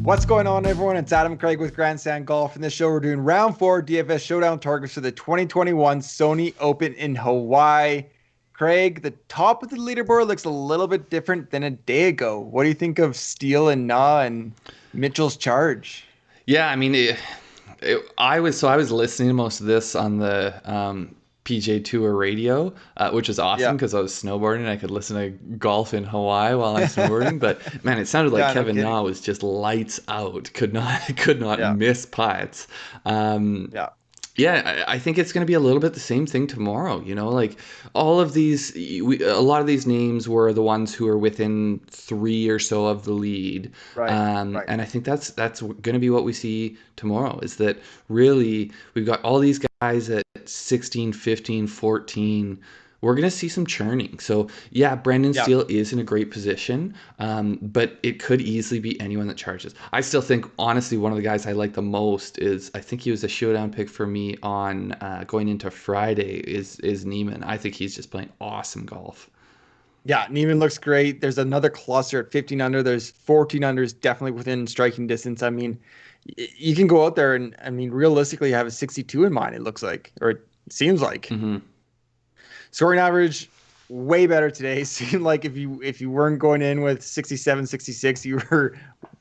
What's going on, everyone? It's Adam Craig with Grandstand Golf. In this show, we're doing round 4 DFS Showdown targets for the 2021 Sony Open in Hawaii. Craig, the top of the leaderboard looks a little bit different than a day ago. What do you think of Steele and Na and Mitchell's charge? Yeah, I mean, I was listening to most of this on the PGA Tour radio, which was awesome because I was snowboarding and I could listen to golf in Hawaii while I'm snowboarding. But man, it sounded like Kevin Na was just lights out. Could not miss putts. Yeah, I think it's going to be a little bit the same thing tomorrow. You know, like all of these, a lot of these names were the ones who are within 3 or so of the lead. Right. And I think that's going to be what we see tomorrow, is that really we've got all these guys at 16, 15, 14. We're going to see some churning. So, yeah, Brendan Steele is in a great position, but it could easily be anyone that charges. I still think, honestly, one of the guys I like the most is, I think he was a showdown pick for me on going into Friday, is Neiman. I think he's just playing awesome golf. Yeah, Neiman looks great. There's another cluster at 15 under. There's 14 unders definitely within striking distance. I mean, you can go out there and, I mean, realistically have a 62 in mind, it looks like, or it seems like. Mm-hmm. Scoring average, way better today. Seemed like if you weren't going in with 67, 66, you were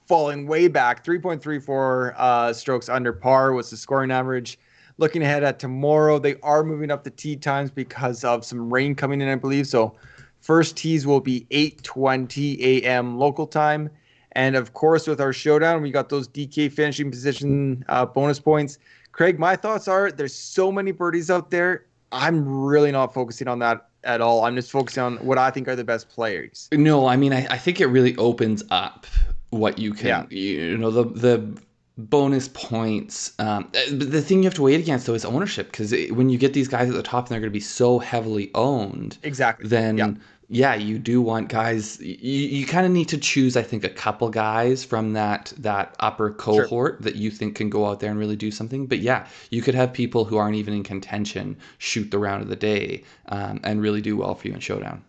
falling way back. 3.34 strokes under par was the scoring average. Looking ahead at tomorrow, they are moving up the tee times because of some rain coming in, I believe. So first tees will be 8:20 a.m. local time. And of course, with our showdown, we got those DK finishing position bonus points. Craig, my thoughts are there's so many birdies out there. I'm really not focusing on that at all. I'm just focusing on what I think are the best players. No, I mean, I think it really opens up what you can, the bonus points. The thing you have to wait against, though, is ownership. Because when you get these guys at the top and they're going to be so heavily owned, then you do want guys. You kind of need to choose, I think, a couple guys from that upper cohort that you think can go out there and really do something. But yeah, you could have people who aren't even in contention shoot the round of the day and really do well for you in Showdown.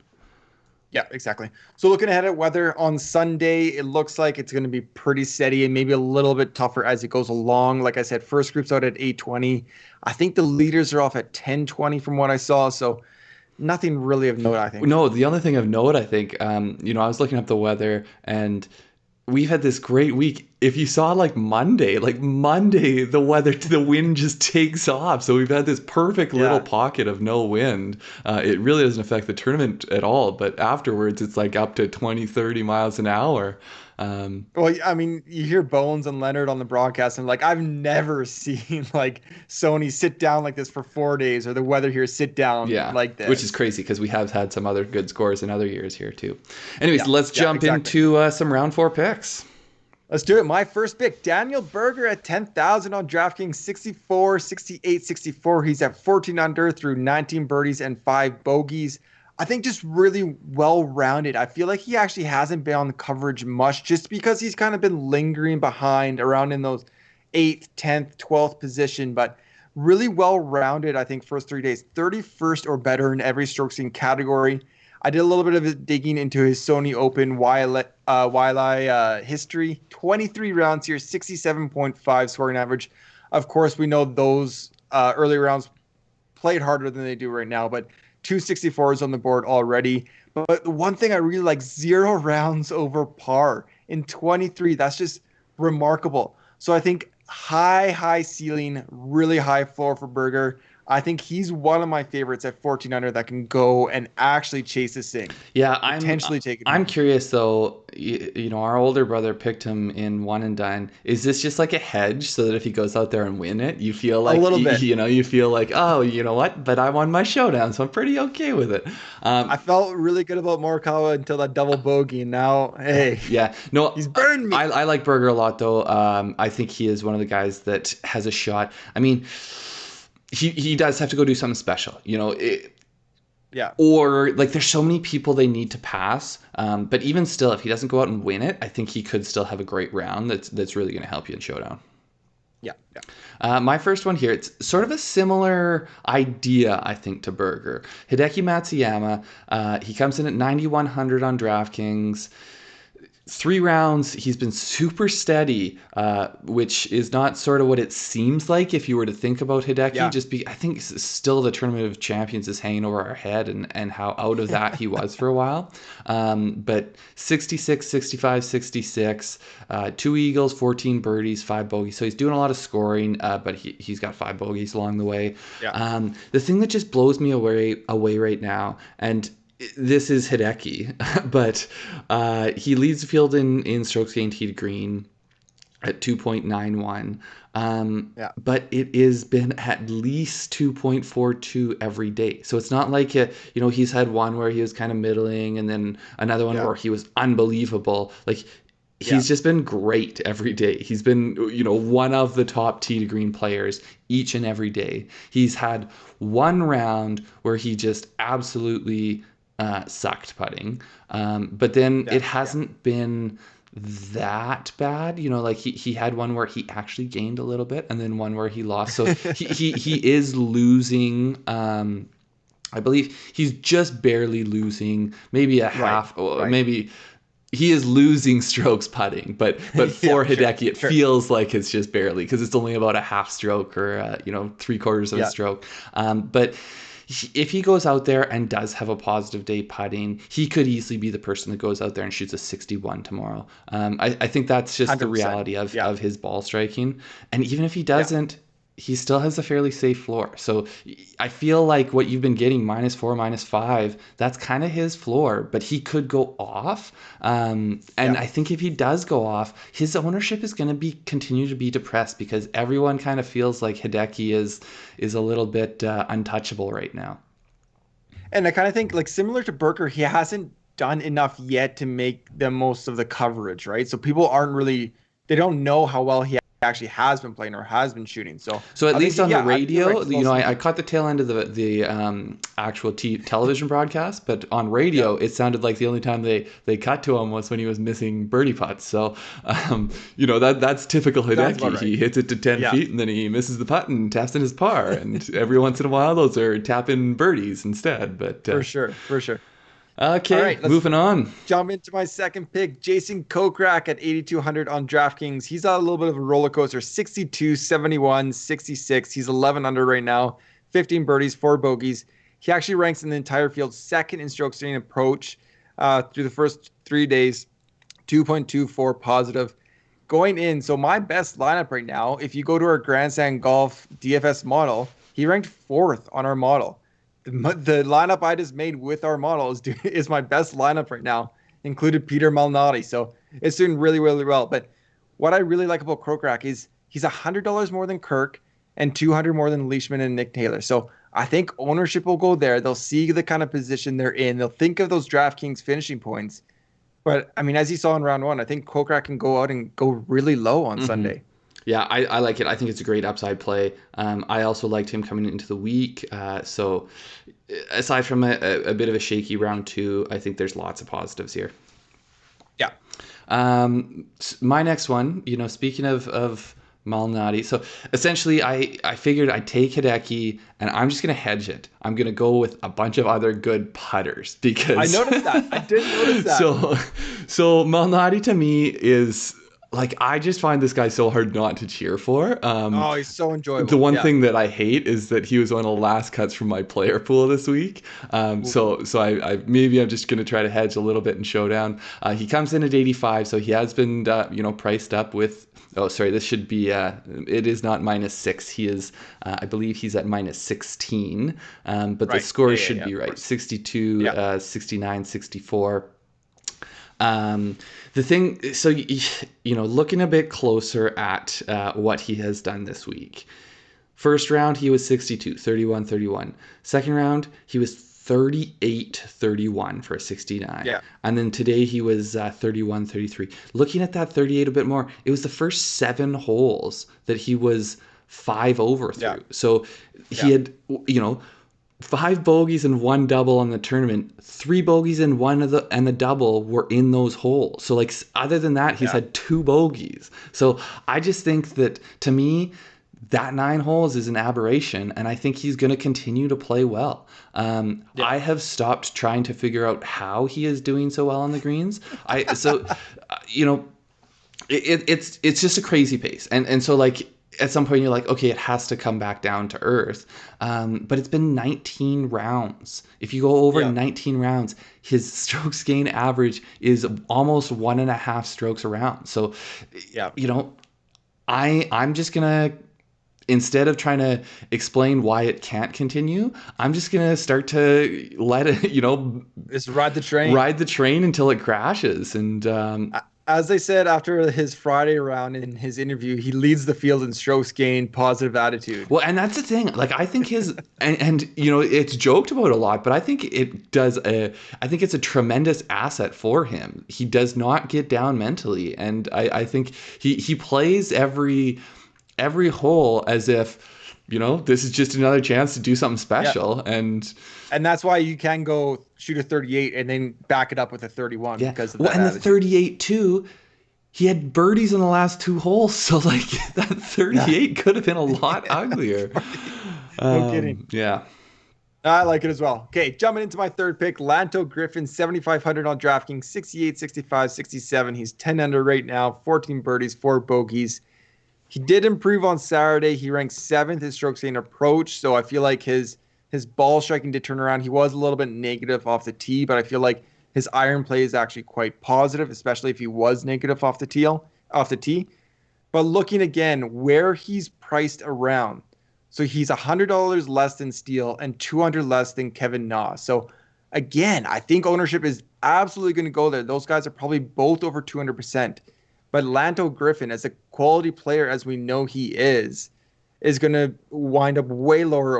Yeah, exactly. So looking ahead at weather on Sunday, it looks like it's going to be pretty steady and maybe a little bit tougher as it goes along. Like I said, first group's out at 8:20. I think the leaders are off at 10:20 from what I saw. So nothing really of note, I think. No, the only thing of note, I think, I was looking up the weather and we've had this great week. If you saw Monday, the wind just takes off. So we've had this perfect little pocket of no wind. It really doesn't affect the tournament at all. But afterwards, it's up to 20, 30 miles an hour. Well, I mean, you hear Bones and Leonard on the broadcast, and I've never seen Sony sit down like this for 4 days, or the weather here sit down like this, which is crazy because we have had some other good scores in other years here too. Anyways, let's jump into some round 4 picks. Let's do it. My first pick, Daniel Berger at 10,000 on DraftKings, 64, 68, 64. He's at 14 under through 19 birdies and 5 bogeys. I think just really well-rounded. I feel like he actually hasn't been on the coverage much just because he's kind of been lingering behind around in those 8th, 10th, 12th position, but really well-rounded, I think, first 3 days. 31st or better in every stroke gained category. I did a little bit of digging into his Sony Open Waialae history. 23 rounds here, 67.5 scoring average. Of course, we know those early rounds played harder than they do right now, but 264s on the board already. But the one thing I really like, 0 rounds over par in 23. That's just remarkable. So I think high ceiling, really high floor for Berger. I think he's one of my favorites at 14 under that can go and actually chase this thing. Yeah, I'm curious though. Our older brother picked him in one and done. Is this just like a hedge so that if he goes out there and win it, you feel like a little bit. You feel like, oh, you know what? But I won my showdown, so I'm pretty okay with it. I felt really good about Morikawa until that double bogey, and now, hey, he's burned me. I like Berger a lot though. I think he is one of the guys that has a shot. I mean, he does have to go do something special, or there's so many people they need to pass. But even still, if he doesn't go out and win it, I think he could still have a great round that's really going to help you in Showdown. My first one here, it's sort of a similar idea, I think, to Berger. Hideki Matsuyama, he comes in at 9,100 on DraftKings. 3 rounds, he's been super steady, which is not sort of what it seems like if you were to think about Hideki. Yeah. I think still the Tournament of Champions is hanging over our head, and how out of that he was for a while. But 66, 65, 66, 2 eagles, 14 birdies, 5 bogeys. So he's doing a lot of scoring, but he's got 5 bogeys along the way. Yeah. The thing that just blows me away right now, and this is Hideki, but he leads the field in strokes gained tee to green at 2.91. But it has been at least 2.42 every day. So it's not like, he's had one where he was kind of middling and then another one where he was unbelievable. Like, he's just been great every day. He's been, one of the top tee to green players each and every day. He's had one round where he just absolutely sucked putting. But then it hasn't been that bad. Like he had one where he actually gained a little bit and then one where he lost. So he is losing. I believe he's just barely losing, maybe a half, maybe he is losing strokes putting, but for Hideki, it feels like it's just barely, because it's only about a half stroke or 3/4 of a stroke. But if he goes out there and does have a positive day putting, he could easily be the person that goes out there and shoots a 61 tomorrow. I think that's just 100%. The reality of his ball striking. And even if he doesn't, he still has a fairly safe floor. So I feel like what you've been getting, -4, -5, that's kind of his floor, but he could go off. I think if he does go off, his ownership is going to continue to be depressed, because everyone kind of feels like Hideki is a little bit untouchable right now. And I kind of think, like, similar to Berger, he hasn't done enough yet to make the most of the coverage, right? So people they don't know how well he actually has been playing or has been shooting. So at least on the radio, I caught the tail end of the actual television broadcast, but on radio, it sounded like the only time they cut to him was when he was missing birdie putts. So, that's typical Hideki. Right. He hits it to 10 feet and then he misses the putt and taps in his par. And every once in a while, those are tap-in birdies instead. But for sure. Okay, all right, moving on. Jump into my second pick, Jason Kokrak at 8,200 on DraftKings. He's on a little bit of a roller coaster, 62, 71, 66. He's 11 under right now, 15 birdies, 4 bogeys. He actually ranks in the entire field second in strokes gained approach through the first 3 days, 2.24 positive. Going in, so my best lineup right now, if you go to our Grandstand Golf DFS model, he ranked 4th on our model. The lineup I just made with our model is my best lineup right now, included Peter Malnati. So it's doing really, really well. But what I really like about Kokrak is he's $100 more than Kirk and $200 more than Leishman and Nick Taylor. So I think ownership will go there. They'll see the kind of position they're in. They'll think of those DraftKings finishing points. But, I mean, as you saw in round 1, I think Kokrak can go out and go really low on Sunday. Yeah, I like it. I think it's a great upside play. I also liked him coming into the week. So aside from a bit of a shaky round 2, I think there's lots of positives here. Yeah. My next one, speaking of Malnati. So essentially, I figured I'd take Hideki, and I'm just going to hedge it. I'm going to go with a bunch of other good putters, because... I noticed that. I did notice that. So Malnati to me is... Like, I just find this guy so hard not to cheer for. He's so enjoyable. The one thing that I hate is that he was one of the last cuts from my player pool this week. So I maybe I'm just going to try to hedge a little bit in Showdown. He comes in at 85, so he has been priced up with... Oh, sorry, this should be... it is not -6. He is... I believe he's at -16. But the scores should be right. 62, 69, 64. The thing, so, looking a bit closer at what he has done this week. First round, he was 62, 31, 31. Second round, he was 38, 31 for a 69. Yeah. And then today he was 31, 33. Looking at that 38 a bit more, it was the first 7 holes that he was 5 over through. Yeah. So he had, 5 bogeys and 1 double on the tournament. 3 bogeys and 1 of the double were in those holes. So, like, other than that, he's had 2 bogeys. So I just think that, to me, that 9 holes is an aberration, and I think he's going to continue to play well. I have stopped trying to figure out how he is doing so well on the greens. You know, it's just a crazy pace, and so like at some point you're like, okay, it has to come back down to earth. But it's been 19 rounds. If you go over 19 rounds, his strokes gain average is almost 1.5 strokes a round. So, you know, I'm just gonna, instead of trying to explain why it can't continue, I'm just going to start to let it, you know, just ride the train until it crashes. And as they said after his Friday round in his interview, he leads the field in strokes gained, positive attitude. Well, and that's the thing. Like, I think his, and you know, it's joked about a lot, but I think I think it's a tremendous asset for him. He does not get down mentally. And I think he plays every hole as if, you know, this is just another chance to do something special. And that's why you can go shoot a 38 and then back it up with a 31 because of that and the 38 too, he had birdies in the last 2 holes, so like that 38 could have been a lot uglier. No kidding. Yeah. I like it as well. Okay, jumping into my third pick, Lanto Griffin, 7,500 on DraftKings, 68, 65, 67. He's 10 under right now, 14 birdies, 4 bogeys. He did improve on Saturday. He ranked 7th in strokes gained approach, so I feel like his ball striking did turn around. He was a little bit negative off the tee, but I feel like his iron play is actually quite positive, especially if he was negative off the tee. But looking again where he's priced around, so he's $100 less than Steele and $200 less than Kevin Na. So again, I think ownership is absolutely going to go there. Those guys are probably both over 200%. But Lanto Griffin, as a quality player as we know he is going to wind up way lower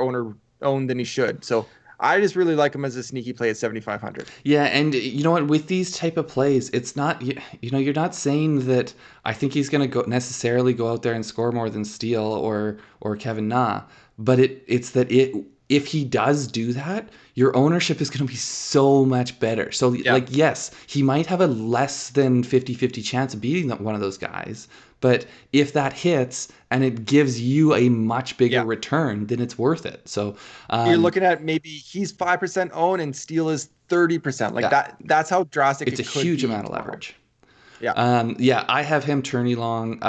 owned than he should. So I just really like him as a sneaky play at 7,500. Yeah, and you know what? With these type of plays, it's not, you know, you're not saying that I think he's going to necessarily go out there and score more than Steele or Kevin Na, but it's that if he does do that, your ownership is going to be so much better. So, like, yes, he might have a less than 50-50 chance of beating one of those guys. But if that hits and it gives you a much bigger return, then it's worth it. So you're looking at maybe he's 5% owned and Steele is 30%. Like that's how drastic it's a huge amount of leverage. Yeah. I have him tourney long.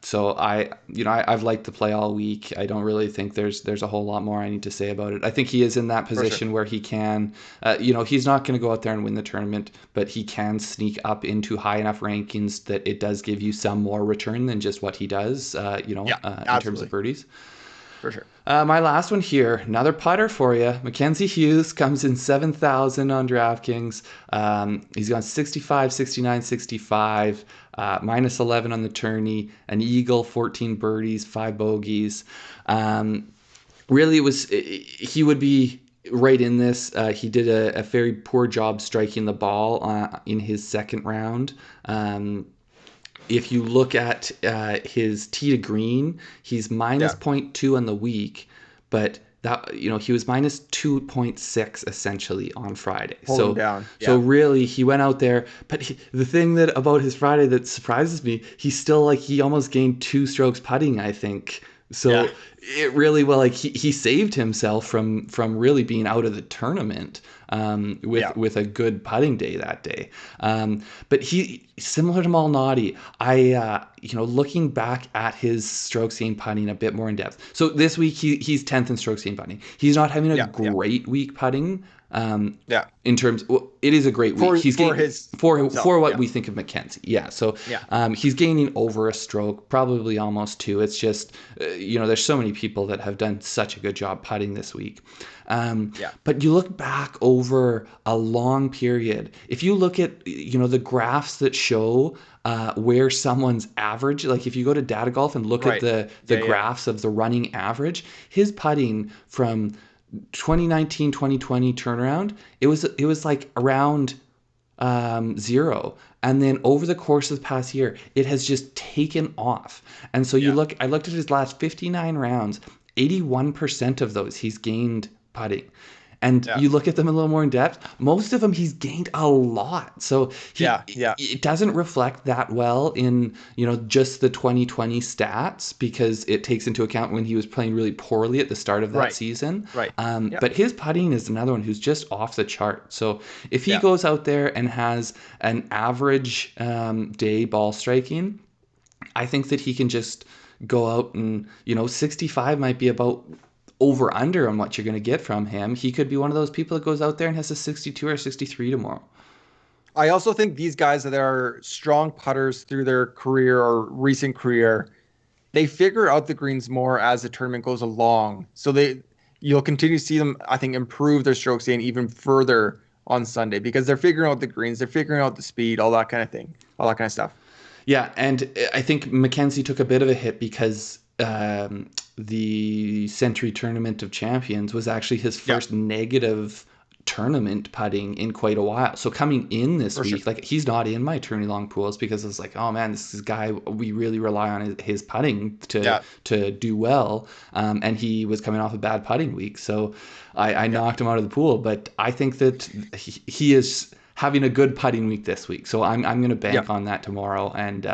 So I've liked the play all week. I don't really think there's a whole lot more I need to say about it. I think he is in that position where he can, he's not going to go out there and win the tournament, but he can sneak up into high enough rankings that it does give you some more return than just what he does, in terms of birdies. For sure. My last one here, another putter for you. Mackenzie Hughes comes in 7,000 on DraftKings. He's gone 65, 69, 65, minus 11 on the tourney, an eagle, 14 birdies, 5 bogeys. Really, he would be right in this. He did a very poor job striking the ball in his second round. If you look at his tee to green, he's minus 0.2 on the week, but that, he was minus 2.6 essentially on Friday. Holding down. Yeah. So really, he went out there. But the thing about his Friday that surprises me, he almost gained 2 strokes putting, I think. So it really, he saved himself from really being out of the tournament with a good putting day that day. But he, similar to Malnati, looking back at his strokes gained putting a bit more in depth. So this week he's 10th in strokes gained putting. He's not having a great week putting. In terms, it is a great week. For what we think of Mackenzie. He's gaining over a stroke, probably almost 2. It's just, there's so many people that have done such a good job putting this week. But you look back over a long period. If you look at, the graphs that show where someone's average, like if you go to Data Golf and look at the graphs of the running average, his putting from 2019, 2020 turnaround, it was like around 0. And then over the course of the past year, it has just taken off. And so I looked at his last 59 rounds, 81% of those he's gained putting. And you look at them a little more in depth, most of them he's gained a lot. So it doesn't reflect that well in, just the 2020 stats, because it takes into account when he was playing really poorly at the start of that season. But his putting is another one who's just off the chart. So if he goes out there and has an average day ball striking, I think that he can just go out and, 65 might be about over under on what you're going to get from him. He could be one of those people that goes out there and has a 62 or 63 tomorrow. I also think these guys that are strong putters through their career or recent career, they figure out the greens more as the tournament goes along. So you'll continue to see them, I think, improve their strokes gain even further on Sunday, because they're figuring out the greens, they're figuring out the speed, all that kind of thing, all that kind of stuff. Yeah, and I think Mackenzie took a bit of a hit because the Century Tournament of Champions was actually his first negative tournament putting in quite a while. So coming in this week, like, he's not in my tourney long pools because it's like, oh man, this is a guy we really rely on his putting to do well. And he was coming off a bad putting week, so I knocked him out of the pool. But I think that he is having a good putting week this week, so I'm going to bank on that tomorrow and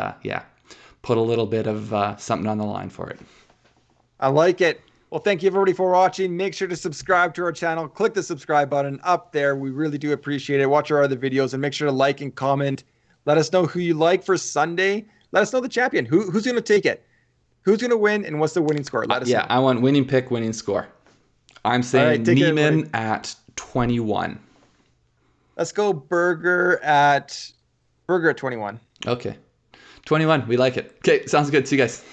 put a little bit of something on the line for it. I like it. Well, thank you everybody for watching. Make sure to subscribe to our channel. Click the subscribe button up there. We really do appreciate it. Watch our other videos and make sure to like and comment. Let us know who you like for Sunday. Let us know the champion. Who's going to take it? Who's going to win, and what's the winning score? Let us know. I want winning pick, winning score. I'm saying Neiman at 21. Let's go Berger at 21. Okay. 21. We like it. Okay, sounds good. See you guys.